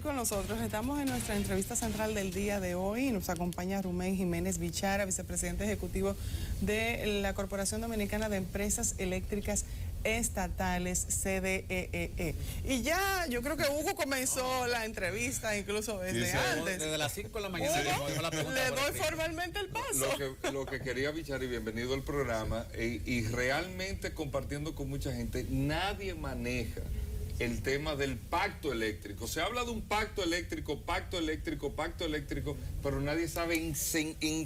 estar con nosotros. Estamos en nuestra entrevista central del día de hoy. Nos acompaña Rumén Jiménez Bichara, vicepresidente ejecutivo de la Corporación Dominicana de Empresas Eléctricas Estatales, CDEE. Y ya, yo creo que Hugo comenzó la entrevista incluso desde antes. Desde las 5 de la mañana. Le doy formalmente el paso. Lo que quería, Bichara, y bienvenido al programa, y realmente compartiendo con mucha gente, nadie maneja el tema del pacto eléctrico. Se habla de un pacto eléctrico, pero nadie sabe en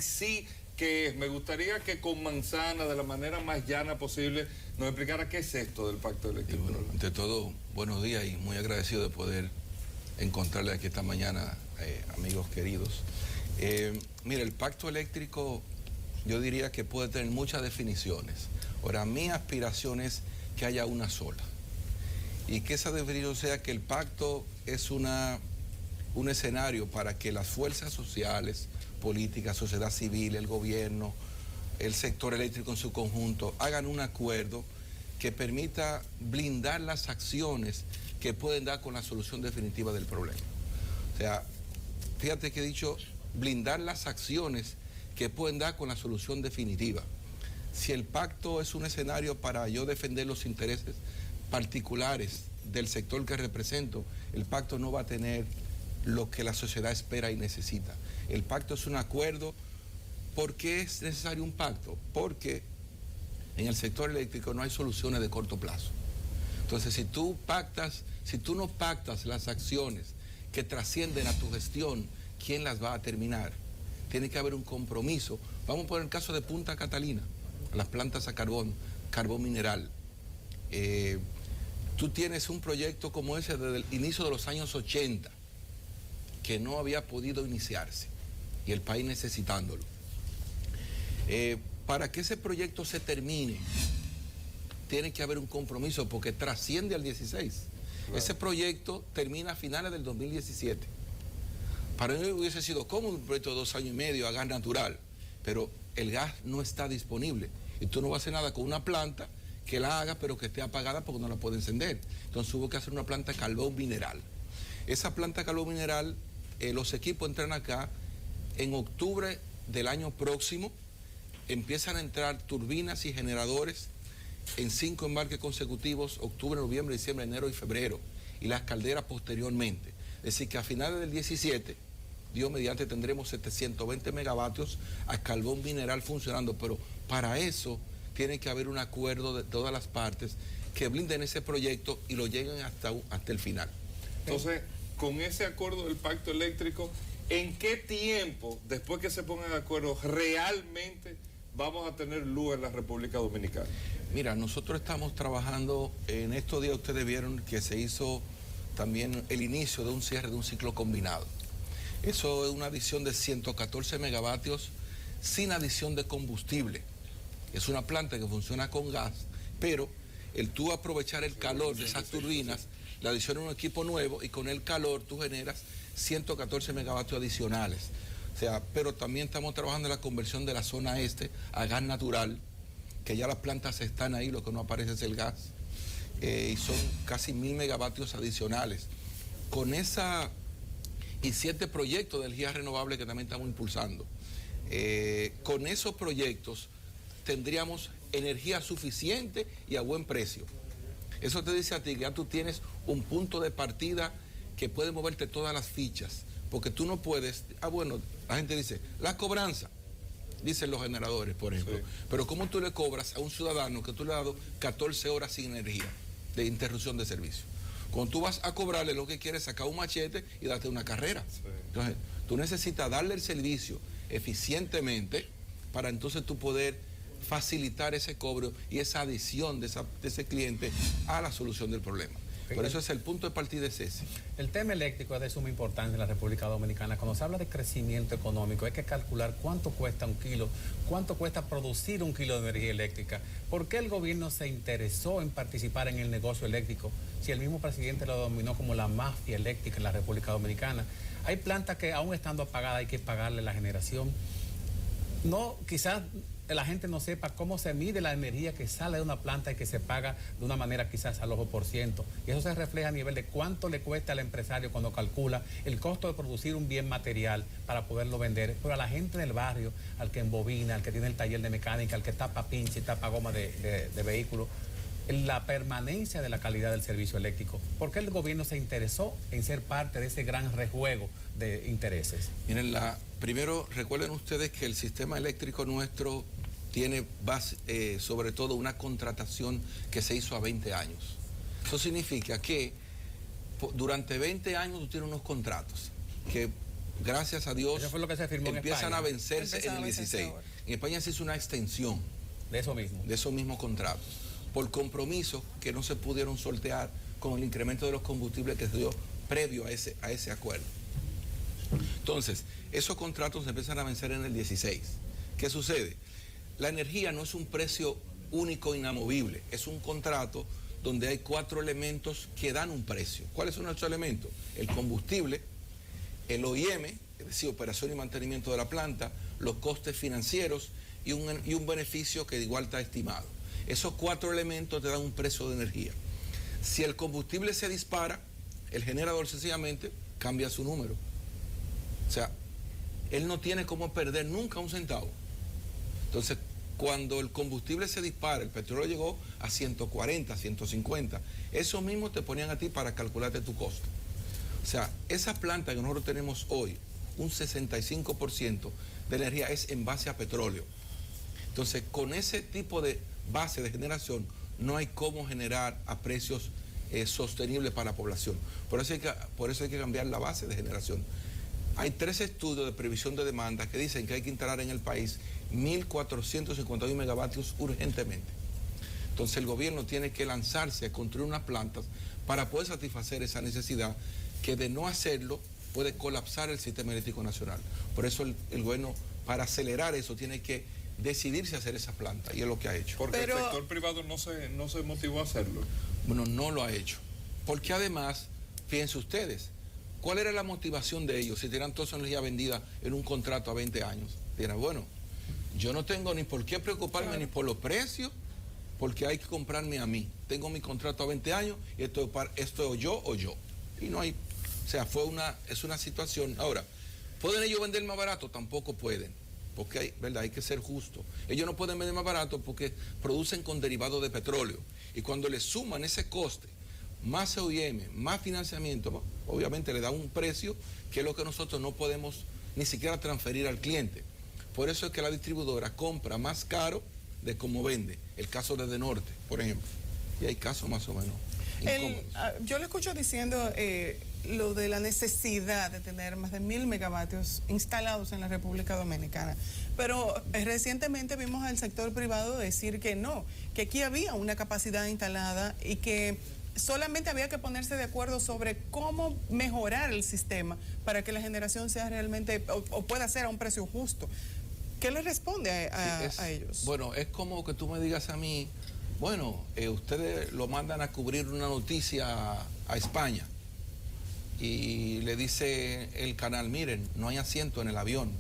sí qué es. Me gustaría que con manzana, de la manera más llana posible, nos explicara qué es esto del pacto eléctrico. Bueno, ante todo, buenos días y muy agradecido de poder encontrarle aquí esta mañana, amigos queridos. Mira, el pacto eléctrico yo diría que puede tener muchas definiciones. Ahora, mi aspiración es que haya una sola. Y que esa definición sea que el pacto es un escenario para que las fuerzas sociales, políticas, sociedad civil, el gobierno, el sector eléctrico en su conjunto, hagan un acuerdo que permita blindar las acciones que pueden dar con la solución definitiva del problema. O sea, fíjate que he dicho blindar las acciones que pueden dar con la solución definitiva. Si el pacto es un escenario para yo defender los intereses particulares del sector que represento, el pacto no va a tener lo que la sociedad espera y necesita. El pacto es un acuerdo. ¿Por qué es necesario un pacto? Porque en el sector eléctrico no hay soluciones de corto plazo. Entonces, si tú no pactas las acciones que trascienden a tu gestión, ¿quién las va a terminar? Tiene que haber un compromiso. Vamos a poner el caso de Punta Catalina, las plantas a carbón mineral. Tú tienes un proyecto como ese desde el inicio de los años 80, que no había podido iniciarse, y el país necesitándolo. Para que ese proyecto se termine, tiene que haber un compromiso, porque trasciende al 16. Claro. Ese proyecto termina a finales del 2017. Para mí hubiese sido cómodo un proyecto de 2 años y medio a gas natural, pero el gas no está disponible, y tú no vas a hacer nada con una planta que la haga, pero que esté apagada porque no la puede encender. Entonces hubo que hacer una planta de carbón mineral. Esa planta de carbón mineral, los equipos entran acá en octubre del año próximo, empiezan a entrar turbinas y generadores en 5 embarques consecutivos, octubre, noviembre, diciembre, enero y febrero, y las calderas posteriormente. Es decir, que a finales del 17, Dios mediante, tendremos 720 megavatios a carbón mineral funcionando, pero para eso tiene que haber un acuerdo de todas las partes que blinden ese proyecto y lo lleguen hasta el final. Entonces, con ese acuerdo del pacto eléctrico, ¿en qué tiempo, después que se pongan de acuerdo, realmente vamos a tener luz en la República Dominicana? Mira, nosotros estamos trabajando, en estos días ustedes vieron que se hizo también el inicio de un cierre de un ciclo combinado. Eso es una adición de 114 megavatios sin adición de combustible. Es una planta que funciona con gas, pero el tú aprovechar el calor de esas turbinas, le adicionas un equipo nuevo y con el calor tú generas 114 megavatios adicionales. O sea, pero también estamos trabajando en la conversión de la zona este a gas natural, que ya las plantas están ahí, lo que no aparece es el gas, y son casi 1000 megavatios adicionales. Con esa y 7 proyectos de energía renovable que también estamos impulsando. Con esos proyectos tendríamos energía suficiente y a buen precio. Eso te dice a ti que ya tú tienes un punto de partida que puede moverte todas las fichas, porque tú no puedes, bueno, la gente dice, la cobranza, dicen los generadores, por ejemplo, sí. Pero ¿cómo tú le cobras a un ciudadano que tú le has dado 14 horas sin energía de interrupción de servicio? Cuando tú vas a cobrarle, lo que quieres es sacar un machete y darte una carrera. Sí. Entonces, tú necesitas darle el servicio eficientemente para entonces tú poder facilitar ese cobro y esa adición de ese cliente a la solución del problema. Por eso es el punto de partida es ese. El tema eléctrico es de suma importancia en la República Dominicana. Cuando se habla de crecimiento económico hay que calcular cuánto cuesta un kilo, cuánto cuesta producir un kilo de energía eléctrica. ¿Por qué el gobierno se interesó en participar en el negocio eléctrico si el mismo presidente lo denominó como la mafia eléctrica en la República Dominicana? Hay plantas que aún estando apagadas hay que pagarle la generación. No, quizás la gente no sepa cómo se mide la energía que sale de una planta y que se paga de una manera quizás al ojo por ciento. Y eso se refleja a nivel de cuánto le cuesta al empresario cuando calcula el costo de producir un bien material para poderlo vender. Pero a la gente del barrio, al que embobina, al que tiene el taller de mecánica, al que tapa pinche y tapa goma de vehículos, la permanencia de la calidad del servicio eléctrico. ¿Por qué el gobierno se interesó en ser parte de ese gran rejuego de intereses? Miren, primero recuerden ustedes que el sistema eléctrico nuestro tiene sobre todo una contratación que se hizo a 20 años. Eso significa que durante 20 años tú tienes unos contratos que, gracias a Dios, eso fue lo que se firmó empiezan en a vencerse en el 16. En España se hizo una extensión de eso mismo. De esos mismos contratos, por compromisos que no se pudieron sortear con el incremento de los combustibles que se dio previo a ese acuerdo. Entonces, esos contratos se empiezan a vencer en el 16. ¿Qué sucede? La energía no es un precio único inamovible, es un contrato donde hay 4 elementos que dan un precio. ¿Cuáles son esos elementos? El combustible, el OIM, es decir, operación y mantenimiento de la planta, los costes financieros y un beneficio que igual está estimado. Esos 4 elementos te dan un precio de energía. Si el combustible se dispara, el generador sencillamente cambia su número. O sea, él no tiene cómo perder nunca un centavo. Entonces, cuando el combustible se dispara, el petróleo llegó a 140, 150, eso mismo te ponían a ti para calcularte tu costo. O sea, esa planta que nosotros tenemos hoy, un 65% de energía es en base a petróleo. Entonces, con ese tipo de base de generación, no hay cómo generar a precios sostenibles para la población. Por eso hay que cambiar la base de generación. Hay 3 estudios de previsión de demanda que dicen que hay que instalar en el país 1.451 megavatios urgentemente. Entonces el gobierno tiene que lanzarse a construir unas plantas para poder satisfacer esa necesidad, que de no hacerlo puede colapsar el sistema eléctrico nacional. Por eso el gobierno, para acelerar eso, tiene que decidirse a hacer esas plantas, y es lo que ha hecho. Porque el sector privado no se motivó a hacerlo. Bueno, no lo ha hecho. Porque además, fíjense ustedes, ¿cuál era la motivación de ellos si tenían toda su energía vendida en un contrato a 20 años? Dirán, bueno, yo no tengo ni por qué preocuparme ni por los precios, porque hay que comprarme a mí. Tengo mi contrato a 20 años y esto es yo o yo. Y no hay, o sea, es una situación. Ahora, ¿pueden ellos vender más barato? Tampoco pueden, porque hay que ser justo. Ellos no pueden vender más barato porque producen con derivados de petróleo. Y cuando le suman ese coste, más OIM, más financiamiento, obviamente le da un precio que es lo que nosotros no podemos ni siquiera transferir al cliente. Por eso es que la distribuidora compra más caro de cómo vende. El caso de Norte, por ejemplo. Y hay casos más o menos incómodos. Yo le escucho diciendo lo de la necesidad de tener más de 1.000 megavatios instalados en la República Dominicana. Pero recientemente vimos al sector privado decir que no, que aquí había una capacidad instalada y que solamente había que ponerse de acuerdo sobre cómo mejorar el sistema para que la generación sea realmente o pueda ser a un precio justo. ¿Qué le responde a ellos? Bueno, es como que tú me digas a mí, bueno, ustedes lo mandan a cubrir una noticia a España y le dice el canal, miren, no hay asiento en el avión.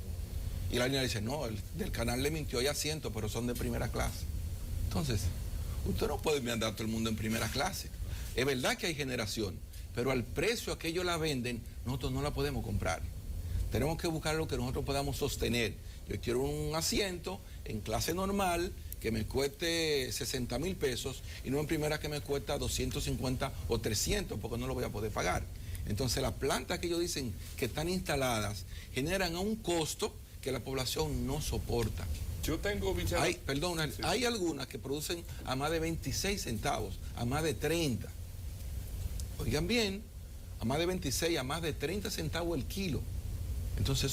Y la línea dice, no, del canal le mintió, hay asiento, pero son de primera clase. Entonces, usted no puede mandar a todo el mundo en primera clase. Es verdad que hay generación, pero al precio a que ellos la venden, nosotros no la podemos comprar. Tenemos que buscar lo que nosotros podamos sostener. Yo quiero un asiento en clase normal que me cueste 60,000 pesos y no en primera que me cuesta 250 o 300 porque no lo voy a poder pagar. Entonces las plantas que ellos dicen que están instaladas generan a un costo que la población no soporta. Yo tengo, Bichara... Hay algunas que producen a más de 26 centavos, a más de 30. Oigan bien, a más de 26, a más de 30 centavos el kilo. Entonces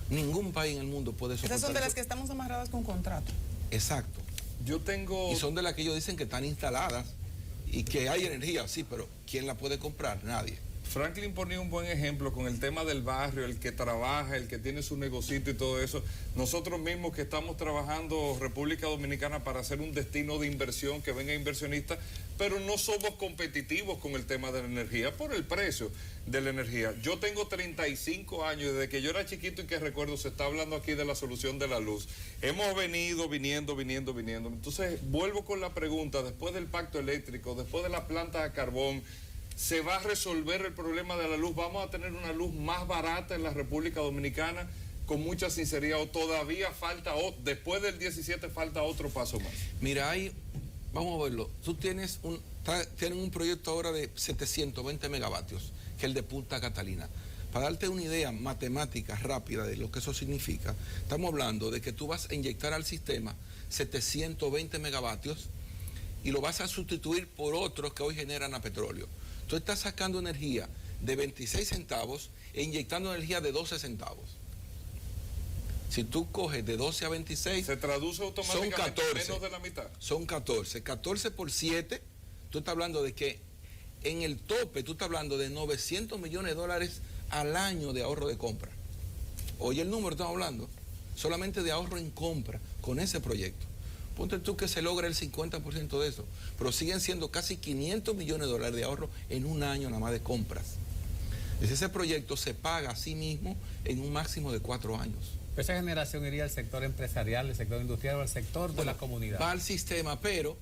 ningún país en el mundo puede soportar. Esas son de las que estamos amarradas con contrato. Exacto. Y son de las que ellos dicen que están instaladas y que hay energía, sí, pero ¿quién la puede comprar? Nadie. Franklin ponía un buen ejemplo con el tema del barrio, el que trabaja, el que tiene su negocito y todo eso. Nosotros mismos que estamos trabajando República Dominicana para hacer un destino de inversión, que venga inversionistas, pero no somos competitivos con el tema de la energía por el precio de la energía. Yo tengo 35 años, desde que yo era chiquito y que recuerdo, se está hablando aquí de la solución de la luz. Hemos viniendo. Entonces, vuelvo con la pregunta, después del pacto eléctrico, después de la planta de carbón, ¿se va a resolver el problema de la luz? ¿Vamos a tener una luz más barata en la República Dominicana? Con mucha sinceridad, ¿o todavía falta, después del 17 falta otro paso más? Mira, vamos a verlo. Tú tienen un proyecto ahora de 720 megavatios, que es el de Punta Catalina. Para darte una idea matemática rápida de lo que eso significa, estamos hablando de que tú vas a inyectar al sistema 720 megavatios y lo vas a sustituir por otros que hoy generan a petróleo. Tú estás sacando energía de 26 centavos e inyectando energía de 12 centavos. Si tú coges de 12 a 26... Se traduce automáticamente son 14, menos de la mitad. Son 14. 14 por 7, tú estás hablando de que en el tope, tú estás hablando de 900 millones de dólares al año de ahorro de compra. Oye el número, estamos hablando, solamente de ahorro en compra con ese proyecto. Ponte tú que se logra el 50% de eso, pero siguen siendo casi 500 millones de dólares de ahorro en un año nada más de compras. Ese proyecto se paga a sí mismo en un máximo de 4 años. ¿Esa generación iría al sector empresarial, al sector industrial o al sector de la comunidad? Va al sistema, pero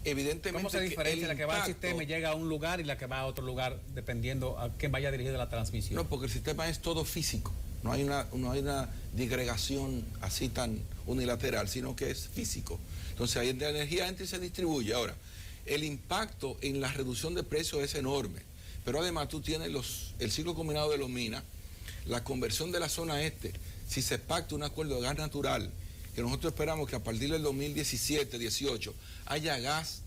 evidentemente... ¿Cómo se diferencia la que va al sistema y llega a un lugar y la que va a otro lugar, dependiendo a quién vaya dirigida la transmisión? No, porque el sistema es todo físico. No hay una disgregación así tan unilateral, sino que es físico. Entonces ahí la energía entra y se distribuye. Ahora, el impacto en la reducción de precios es enorme, pero además tú tienes el ciclo combinado de los minas, la conversión de la zona este. Si se pacta un acuerdo de gas natural, que nosotros esperamos que a partir del 2017-18 haya gas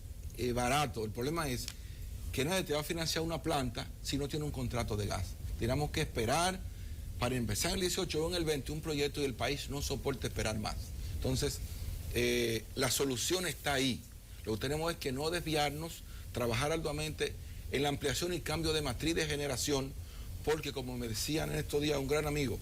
barato. El problema es que nadie te va a financiar una planta si no tiene un contrato de gas. Tenemos que esperar para empezar en el 18 o en el 20 un proyecto y el país no soporta esperar más. Entonces, la solución está ahí. Lo que tenemos es que no desviarnos, trabajar arduamente en la ampliación y cambio de matriz de generación, porque como me decían en estos días un gran amigo,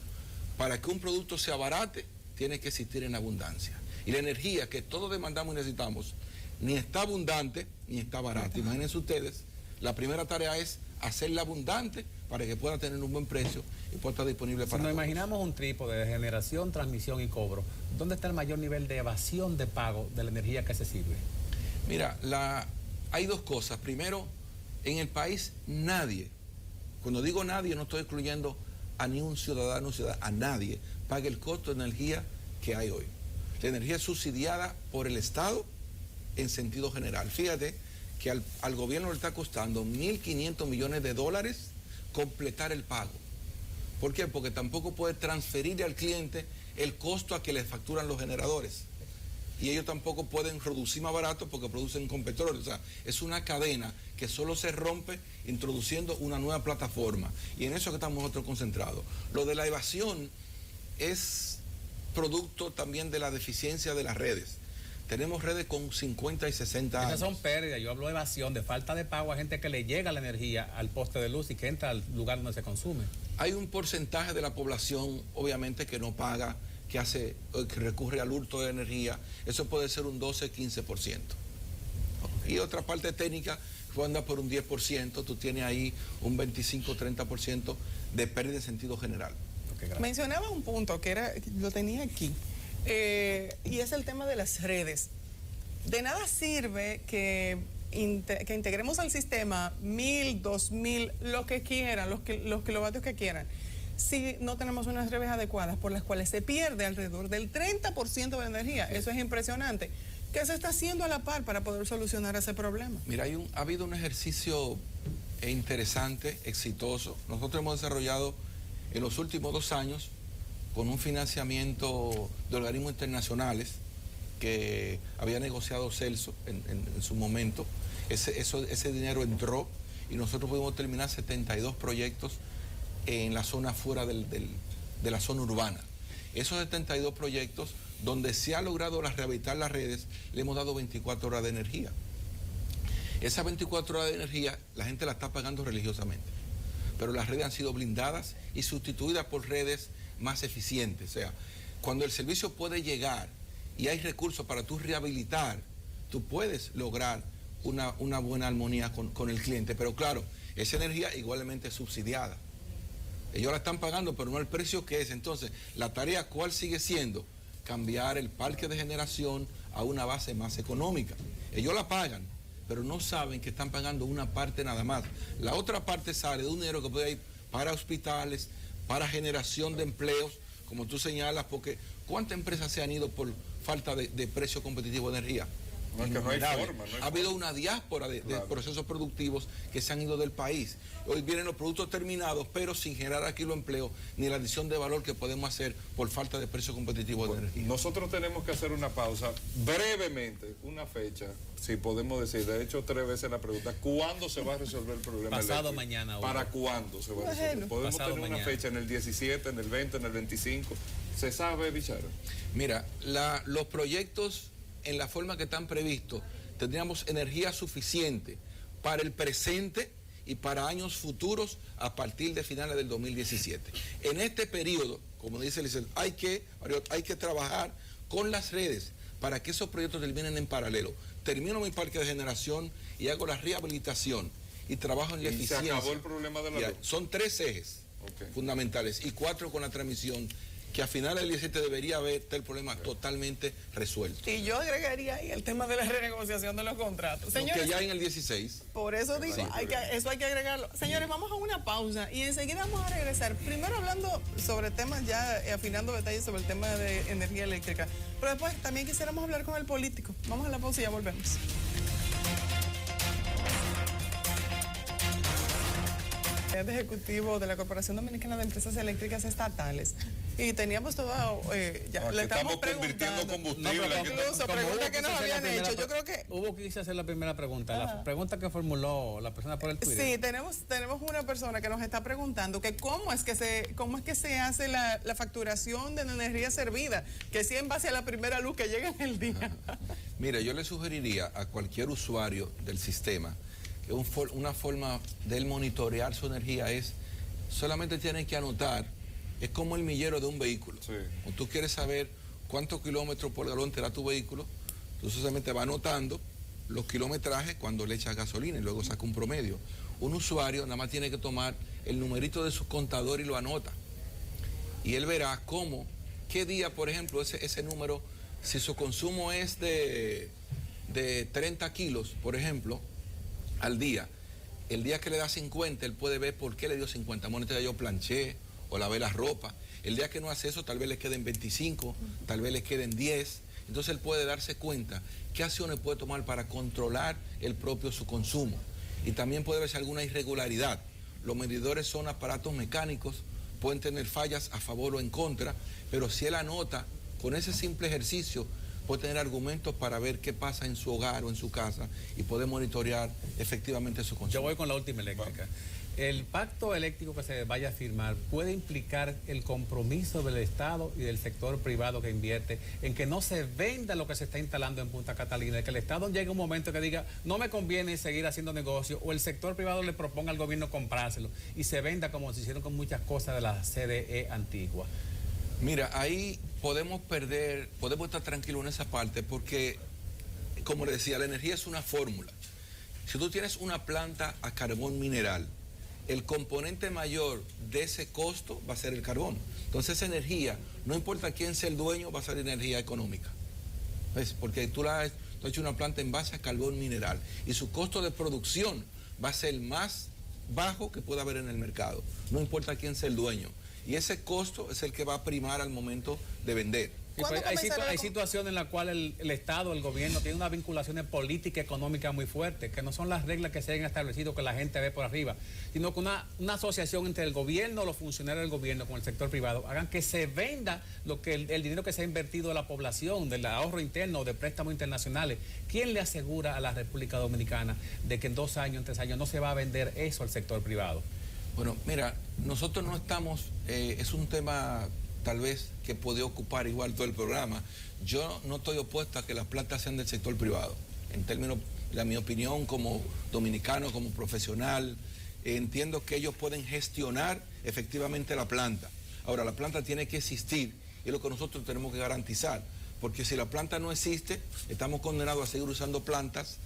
para que un producto sea barato, tiene que existir en abundancia. Y la energía que todos demandamos y necesitamos, ni está abundante, ni está barata. Imagínense ustedes, la primera tarea es hacerla abundante para que pueda tener un buen precio y pueda estar disponible para todos. Si nos imaginamos un trípode de generación, transmisión y cobro, ¿dónde está el mayor nivel de evasión de pago de la energía que se sirve? Mira, hay dos cosas. Primero, en el país nadie, cuando digo nadie no estoy excluyendo a ni un ciudadano, a nadie, pague el costo de energía que hay hoy. La energía es subsidiada por el Estado en sentido general. Fíjate que al gobierno le está costando 1.500 millones de dólares completar el pago. ¿Por qué? Porque tampoco puede transferirle al cliente el costo a que le facturan los generadores. Y ellos tampoco pueden producir más barato porque producen con petróleo. O sea, es una cadena que solo se rompe introduciendo una nueva plataforma. Y en eso que estamos nosotros concentrados. Lo de la evasión es producto también de la deficiencia de las redes. Tenemos redes con 50 y 60 años. Esas son pérdidas. Yo hablo de evasión, de falta de pago a gente que le llega la energía al poste de luz y que entra al lugar donde se consume. Hay un porcentaje de la población, obviamente, que no paga, que recurre al hurto de energía. Eso puede ser un 12-15%. Y otra parte técnica anda por un 10%. Tú tienes ahí un 25-30% de pérdida en sentido general. Okay, mencionaba un punto que lo tenía aquí. Y es el tema de las redes. De nada sirve que integremos al sistema 1.000, 2.000, lo que quieran, los kilovatios que quieran, si no tenemos unas redes adecuadas por las cuales se pierde alrededor del 30% de la energía. Eso es impresionante. ¿Qué se está haciendo a la par para poder solucionar ese problema? Mira, ha habido un ejercicio interesante, exitoso. Nosotros hemos desarrollado en los últimos 2 años con un financiamiento de organismos internacionales que había negociado Celso en su momento. Ese dinero entró y nosotros pudimos terminar 72 proyectos en la zona fuera de la zona urbana. Esos 72 proyectos, donde se ha logrado rehabilitar las redes, le hemos dado 24 horas de energía. Esas 24 horas de energía, la gente la está pagando religiosamente. pero las redes han sido blindadas y sustituidas por redes más eficientes. O sea, cuando el servicio puede llegar y hay recursos para tú rehabilitar, tú puedes lograr una buena armonía con el cliente. Pero claro, esa energía igualmente es subsidiada. Ellos la están pagando, pero no el precio que es. Entonces, la tarea, ¿cuál sigue siendo? Cambiar el parque de generación a una base más económica. Ellos la pagan, pero no saben que están pagando una parte nada más. La otra parte sale de un dinero que puede ir para hospitales, para generación de empleos, como tú señalas, porque ¿cuántas empresas se han ido por falta de precio competitivo de energía? No, es que no hay forma. Ha habido una diáspora de procesos productivos que se han ido del país. Hoy vienen los productos terminados, pero sin generar aquí los empleos ni la adición de valor que podemos hacer por falta de precio competitivo de energía. Nosotros tenemos que hacer una pausa brevemente, una fecha, si podemos decir. De hecho, 3 veces la pregunta: ¿cuándo se va a resolver el problema Pasado eléctrico? mañana. ¿Para cuándo se va a resolver? Podemos Pasado tener una mañana. fecha en el 17, en el 20, en el 25. ¿Se sabe, Bichara? Mira, los proyectos en la forma que están previstos, tendríamos energía suficiente para el presente y para años futuros a partir de finales del 2017. En este periodo, como dice el licenciado, hay que trabajar con las redes para que esos proyectos terminen en paralelo. Termino mi parque de generación y hago la rehabilitación y trabajo en la eficiencia. ¿Se acabó el problema de la luz? Son 3 ejes fundamentales y 4 con la transmisión, que a finales del 17 debería haber el problema totalmente resuelto. Y yo agregaría ahí el tema de la renegociación de los contratos. Señores, que ya en el 16. por eso digo, Sí, eso hay que agregarlo. Señores, vamos a una pausa y enseguida vamos a regresar. Primero hablando sobre temas, ya afinando detalles sobre el tema de energía eléctrica. Pero después también quisiéramos hablar con el político. Vamos a la pausa y ya volvemos. De ejecutivo de la Corporación Dominicana de Empresas Eléctricas Estatales. Y teníamos todo, ya le estamos convirtiendo preguntando. combustible. Incluso preguntas que nos habían hecho. Yo creo que Hubo que hacer la primera pregunta. La pregunta que formuló la persona por el Twitter. sí, tenemos una persona que nos está preguntando que cómo es que se hace la facturación de la energía servida, que sí en base a la primera luz que llega en el día. Mira, yo le sugeriría a cualquier usuario del sistema que una forma de él monitorear su energía es, solamente tienen que anotar, es como el millero de un vehículo. Sí. O tú quieres saber cuántos kilómetros por galón te da tu vehículo, tú solamente va anotando los kilometrajes cuando le echas gasolina y luego saca un promedio. Un usuario nada más tiene que tomar el numerito de su contador y lo anota. Y él verá qué día, por ejemplo, ese número, si su consumo es de 30 kilos, por ejemplo, al día, el día que le da 50, él puede ver por qué le dio 50. Moneta, yo planché o lavé la ropa. El día que no hace eso, tal vez le queden 25, tal vez le queden 10. Entonces él puede darse cuenta qué acciones puede tomar para controlar su consumo. Y también puede verse alguna irregularidad. Los medidores son aparatos mecánicos, pueden tener fallas a favor o en contra, pero si él anota, con ese simple ejercicio, puede tener argumentos para ver qué pasa en su hogar o en su casa y poder monitorear efectivamente su consumo. Yo voy con la última eléctrica. El pacto eléctrico que se vaya a firmar puede implicar el compromiso del Estado y del sector privado que invierte en que no se venda lo que se está instalando en Punta Catalina, que el Estado llegue a un momento que diga no me conviene seguir haciendo negocio, o el sector privado le proponga al gobierno comprárselo y se venda como se hicieron con muchas cosas de la CDE antigua. Mira, ahí podemos estar tranquilos en esa parte porque, como le decía, la energía es una fórmula. Si tú tienes una planta a carbón mineral, el componente mayor de ese costo va a ser el carbón. Entonces esa energía, no importa quién sea el dueño, va a ser energía económica. ¿Ves? Porque tú has hecho una planta en base a carbón mineral y su costo de producción va a ser el más bajo que pueda haber en el mercado. No importa quién sea el dueño. Y ese costo es el que va a primar al momento de vender. Sí, pues hay situaciones en las cuales el Estado, el gobierno, tiene unas vinculaciones políticas y económicas muy fuertes, que no son las reglas que se hayan establecido que la gente ve por arriba, sino que una asociación entre el gobierno, los funcionarios del gobierno con el sector privado, hagan que se venda lo que el dinero que se ha invertido de la población, del ahorro interno o de préstamos internacionales. ¿Quién le asegura a la República Dominicana de que en 2 años, en 3 años, no se va a vender eso al sector privado? Bueno, mira, nosotros no estamos, es un tema tal vez que puede ocupar igual todo el programa. Yo no estoy opuesto a que las plantas sean del sector privado. En términos de mi opinión como dominicano, como profesional, entiendo que ellos pueden gestionar efectivamente la planta. Ahora, la planta tiene que existir y es lo que nosotros tenemos que garantizar, porque si la planta no existe, estamos condenados a seguir usando plantas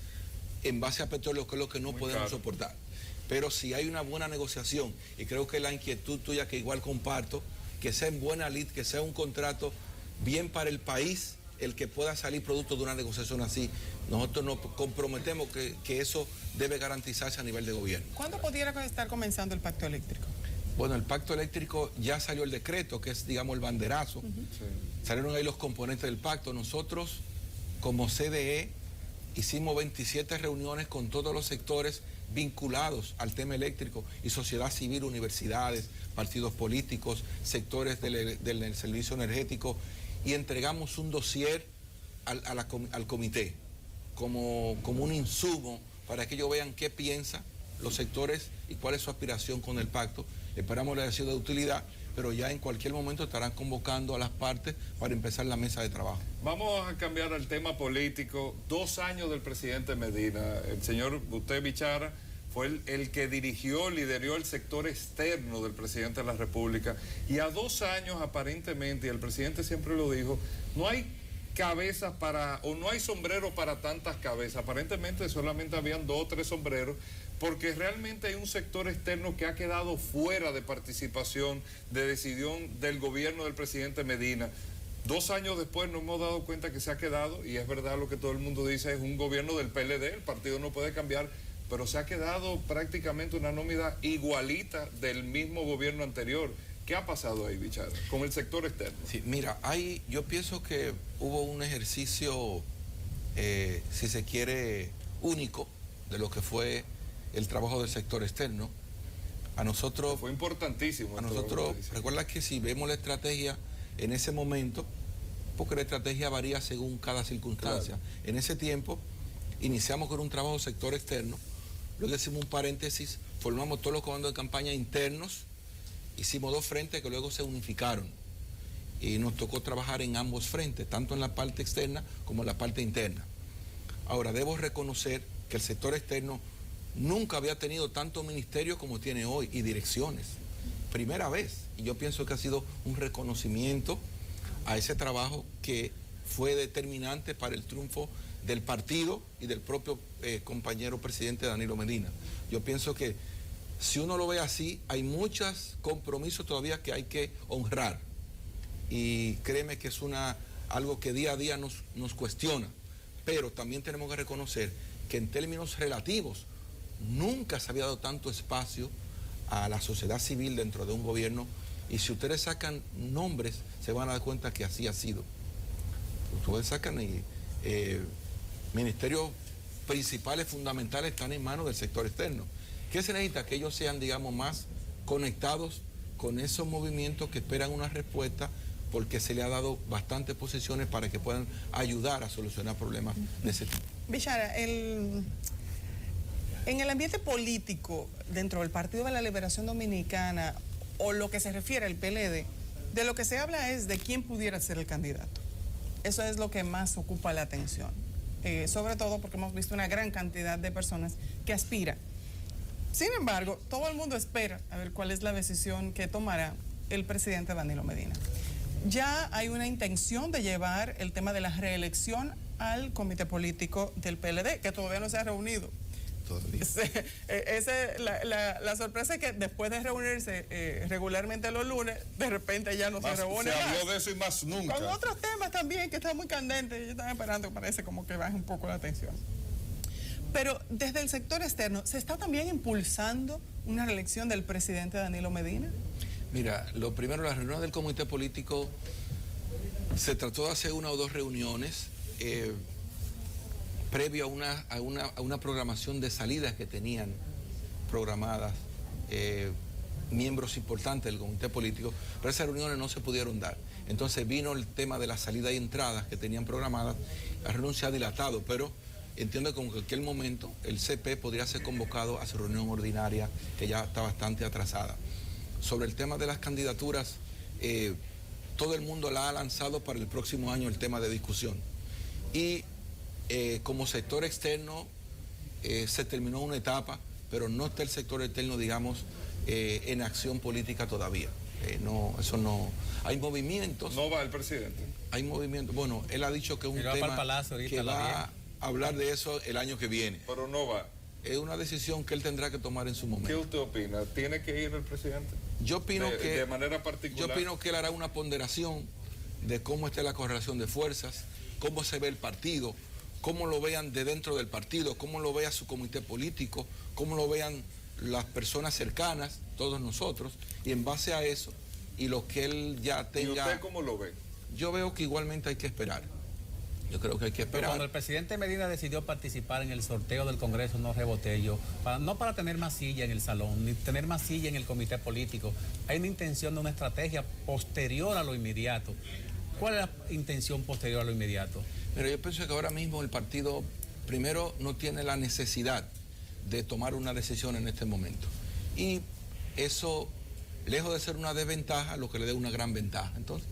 en base a petróleo, que es lo que no podemos soportar. Pero si hay una buena negociación, y creo que la inquietud tuya, que igual comparto, que sea en buena lid, que sea un contrato bien para el país, el que pueda salir producto de una negociación así, nosotros nos comprometemos que eso debe garantizarse a nivel de gobierno. ¿Cuándo pudiera estar comenzando el pacto eléctrico? Bueno, el pacto eléctrico ya salió el decreto, que es, digamos, el banderazo. Salieron ahí los componentes del pacto. Nosotros, como CDE, hicimos 27 reuniones con todos los sectores vinculados al tema eléctrico y sociedad civil, universidades, partidos políticos, sectores del servicio energético, y entregamos un dossier al comité como un insumo para que ellos vean qué piensan los sectores y cuál es su aspiración con el pacto. Esperamos le haya sido de utilidad, pero ya en cualquier momento estarán convocando a las partes para empezar la mesa de trabajo. Vamos a cambiar al tema político. 2 años del presidente Medina. El señor usted, Bichara, fue el que lideró el sector externo del presidente de la República. Y a 2 años, aparentemente, y el presidente siempre lo dijo, no hay cabezas no hay sombreros para tantas cabezas. Aparentemente solamente habían 2 o 3 sombreros, porque realmente hay un sector externo que ha quedado fuera de participación, de decisión del gobierno del presidente Medina. 2 años después nos hemos dado cuenta que se ha quedado, y es verdad lo que todo el mundo dice, es un gobierno del PLD, el partido no puede cambiar, pero se ha quedado prácticamente una nómina igualita del mismo gobierno anterior. ¿Qué ha pasado ahí, Bichara, con el sector externo? Sí, mira, yo pienso que hubo un ejercicio, si se quiere, único de lo que fue el trabajo del sector externo. A nosotros... Fue importantísimo. A nosotros, recuerda que si vemos la estrategia en ese momento, porque la estrategia varía según cada circunstancia. Claro. En ese tiempo, iniciamos con un trabajo del sector externo, luego hicimos un paréntesis, formamos todos los comandos de campaña internos, hicimos 2 frentes que luego se unificaron. Y nos tocó trabajar en ambos frentes, tanto en la parte externa como en la parte interna. Ahora, debo reconocer que el sector externo nunca había tenido tantos ministerios como tiene hoy y direcciones. Primera vez. Y yo pienso que ha sido un reconocimiento a ese trabajo que fue determinante para el triunfo del partido y del propio compañero presidente Danilo Medina. Yo pienso que si uno lo ve así, hay muchos compromisos todavía que hay que honrar. Y créeme que es algo que día a día nos cuestiona. Pero también tenemos que reconocer que en términos relativos, nunca se había dado tanto espacio a la sociedad civil dentro de un gobierno, y si ustedes sacan nombres se van a dar cuenta que así ha sido. Ustedes sacan ministerios principales, fundamentales, están en manos del sector externo. ¿Qué se necesita? Que ellos sean, digamos, más conectados con esos movimientos que esperan una respuesta, porque se le ha dado bastantes posiciones para que puedan ayudar a solucionar problemas de ese tipo. Bichara, en el ambiente político dentro del Partido de la Liberación Dominicana, o lo que se refiere al PLD, de lo que se habla es de quién pudiera ser el candidato. Eso es lo que más ocupa la atención, sobre todo porque hemos visto una gran cantidad de personas que aspiran. Sin embargo, todo el mundo espera a ver cuál es la decisión que tomará el presidente Danilo Medina. Ya hay una intención de llevar el tema de la reelección al comité político del PLD, que todavía no se ha reunido. La sorpresa es que después de reunirse regularmente los lunes, de repente ya no se reúne. Se habló de eso y más nunca. Con otros temas también que están muy candentes, y están esperando, parece como que baje un poco la tensión. Pero desde el sector externo, ¿se está también impulsando una reelección del presidente Danilo Medina? Mira, lo primero, la reunión del comité político, se trató de hacer 1 o 2 reuniones previo a una programación de salidas que tenían programadas miembros importantes del comité político, pero esas reuniones no se pudieron dar. Entonces vino el tema de la salida y entradas que tenían programadas. La reunión se ha dilatado, pero entiendo que en cualquier momento el CP podría ser convocado a su reunión ordinaria, que ya está bastante atrasada. Sobre el tema de las candidaturas, todo el mundo la ha lanzado para el próximo año el tema de discusión. Y como sector externo se terminó una etapa pero no está el sector externo, digamos, en acción política todavía. No, eso no. Hay movimientos. ¿No va el presidente? Hay movimientos. Bueno, él ha dicho que es un tema que va a hablar de eso el año que viene. Pero no va. Es una decisión que él tendrá que tomar en su momento. ¿Qué usted opina? ¿Tiene que ir el presidente? Yo opino que de manera particular. Yo opino que él hará una ponderación de cómo está la correlación de fuerzas, cómo se ve el partido, cómo lo vean de dentro del partido, cómo lo vea su comité político, cómo lo vean las personas cercanas, todos nosotros, y en base a eso, y lo que él ya tenga... ¿Y usted cómo lo ve? Yo veo que igualmente hay que esperar. Yo creo que hay que esperar. Pero cuando el presidente Medina decidió participar en el sorteo del Congreso No Rebotello, no para tener más silla en el salón, ni tener más silla en el comité político, hay una intención de una estrategia posterior a lo inmediato. ¿Cuál es la intención posterior a lo inmediato? Pero yo pienso que ahora mismo el partido, primero, no tiene la necesidad de tomar una decisión en este momento. Y eso, lejos de ser una desventaja, lo que le dé una gran ventaja. Entonces,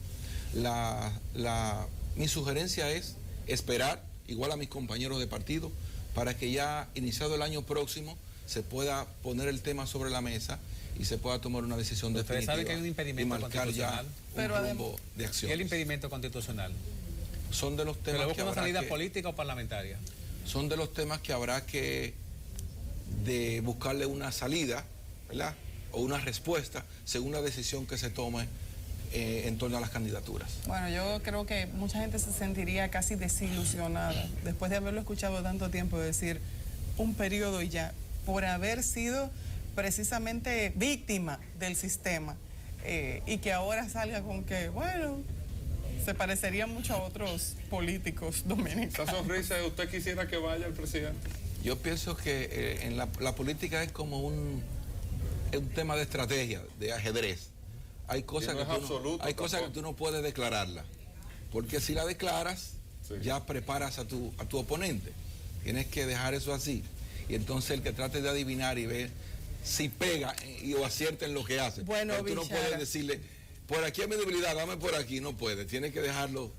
mi sugerencia es esperar, igual a mis compañeros de partido, para que ya iniciado el año próximo se pueda poner el tema sobre la mesa y se pueda tomar una decisión definitiva. Ustedes saben que hay un impedimento y marcar constitucional. Ya un rumbo de acción. ¿Y el impedimento constitucional? Son de los temas ¿Pero que una habrá salida que, política o parlamentaria? Son de los temas que habrá que de buscarle una salida, ¿verdad? O una respuesta según la decisión que se tome en torno a las candidaturas. Bueno, yo creo que mucha gente se sentiría casi desilusionada después de haberlo escuchado tanto tiempo decir un periodo y ya, por haber sido precisamente víctima del sistema y que ahora salga con que, bueno, se parecería mucho a otros políticos dominicanos. Esa sonrisa, ¿usted quisiera que vaya el presidente? Yo pienso que en la política es como un tema de estrategia, de ajedrez. Hay cosas, que tú no puedes declararlas, porque si la declaras, sí, ya preparas a tu oponente. Tienes que dejar eso así. Y entonces el que trate de adivinar y ver si pega o acierta en lo que hace. Bueno, pero tú no puedes decirle, por aquí hay mi debilidad, dame por aquí. No puedes, tienes que dejarlo.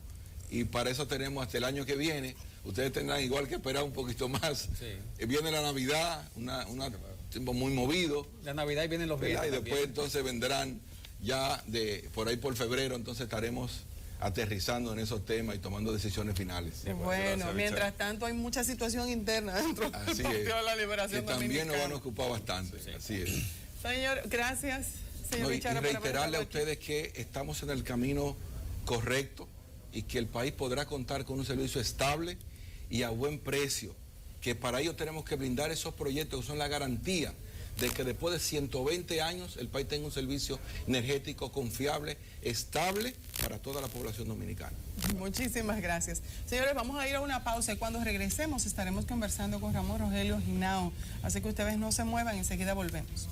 Y para eso tenemos hasta el año que viene. Ustedes tendrán igual que esperar un poquito más. Sí. Viene la Navidad, un tiempo muy movido. La Navidad y vienen los bienes. Y después entonces vendrán ya por ahí por febrero, entonces estaremos aterrizando en esos temas y tomando decisiones finales. Bueno, mientras tanto hay mucha situación interna dentro del Partido de la Liberación que también nos van a ocupar bastante. Sí. Así es. Señor, gracias, señor Bichara. Y reiterarle a ustedes que estamos en el camino correcto y que el país podrá contar con un servicio estable y a buen precio, que para ello tenemos que brindar esos proyectos que son la garantía de que después de 120 años el país tenga un servicio energético confiable, estable para toda la población dominicana. Muchísimas gracias. Señores, vamos a ir a una pausa y cuando regresemos estaremos conversando con Ramón Rogelio Hinao. Así que ustedes no se muevan, enseguida volvemos.